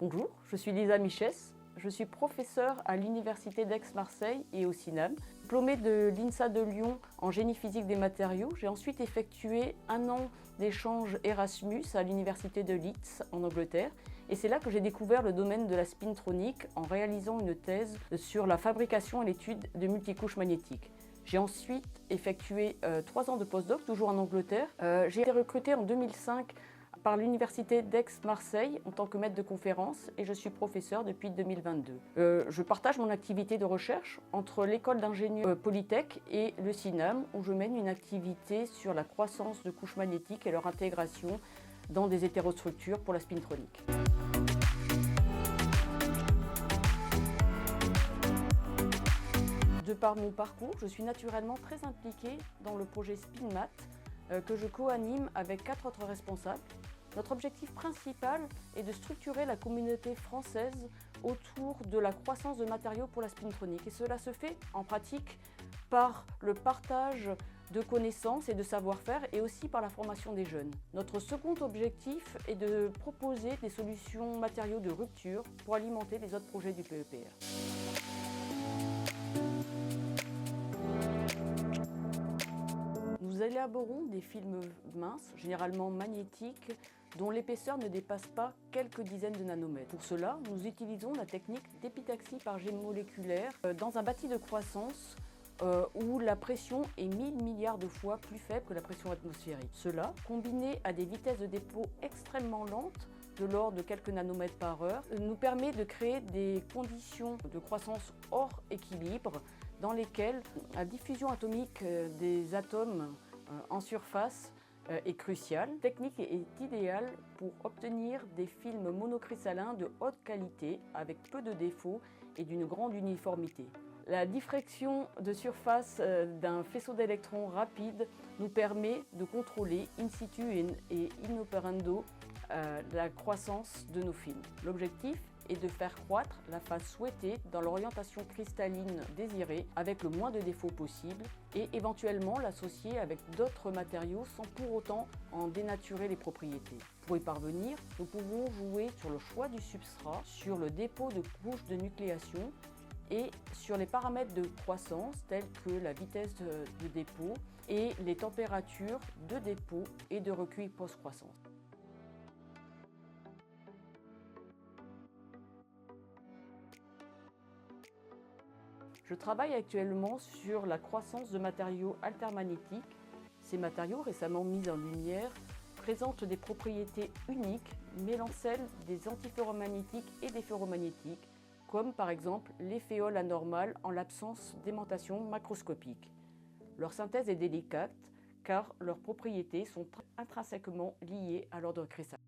Bonjour, je suis Lisa Michès, je suis professeure à l'Université d'Aix-Marseille et au CINAM. Diplômée de l'INSA de Lyon en génie physique des matériaux, j'ai ensuite effectué un an d'échange Erasmus à l'Université de Leeds en Angleterre. Et c'est là que j'ai découvert le domaine de la spintronique en réalisant une thèse sur la fabrication et l'étude de multicouches magnétiques. J'ai ensuite effectué 3 ans de postdoc, toujours en Angleterre. J'ai été recrutée en 2005 par l'Université d'Aix-Marseille en tant que maître de conférence et je suis professeur depuis 2022. Je partage mon activité de recherche entre l'école d'ingénieurs Polytech et le CINAM où je mène une activité sur la croissance de couches magnétiques et leur intégration dans des hétérostructures pour la spintronique. De par mon parcours, je suis naturellement très impliquée dans le projet SpinMat que je co-anime avec 4 autres responsables. Notre objectif principal est de structurer la communauté française autour de la croissance de matériaux pour la spintronique. Et cela se fait en pratique par le partage de connaissances et de savoir-faire et aussi par la formation des jeunes. Notre second objectif est de proposer des solutions matériaux de rupture pour alimenter les autres projets du PEPR. Nous élaborons des films minces, généralement magnétiques, dont l'épaisseur ne dépasse pas quelques dizaines de nanomètres. Pour cela, nous utilisons la technique d'épitaxie par jet moléculaire dans un bâti de croissance où la pression est 1000 milliards de fois plus faible que la pression atmosphérique. Cela, combiné à des vitesses de dépôt extrêmement lentes, de l'ordre de quelques nanomètres par heure, nous permet de créer des conditions de croissance hors équilibre dans lesquelles la diffusion atomique des atomes en surface est cruciale. La technique est idéale pour obtenir des films monocristallins de haute qualité avec peu de défauts et d'une grande uniformité. La diffraction de surface d'un faisceau d'électrons rapide nous permet de contrôler in situ et in operando la croissance de nos films. L'objectif est de faire croître la phase souhaitée dans l'orientation cristalline désirée avec le moins de défauts possible et éventuellement l'associer avec d'autres matériaux sans pour autant en dénaturer les propriétés. Pour y parvenir, nous pouvons jouer sur le choix du substrat, sur le dépôt de couches de nucléation et sur les paramètres de croissance tels que la vitesse de dépôt et les températures de dépôt et de recueil post-croissance. Je travaille actuellement sur la croissance de matériaux altermagnétiques. Ces matériaux, récemment mis en lumière, présentent des propriétés uniques mêlant celles des antiferromagnétiques et des ferromagnétiques, comme par exemple l'efféole anormal en l'absence d'aimantation macroscopique. Leur synthèse est délicate car leurs propriétés sont intrinsèquement liées à l'ordre cristal.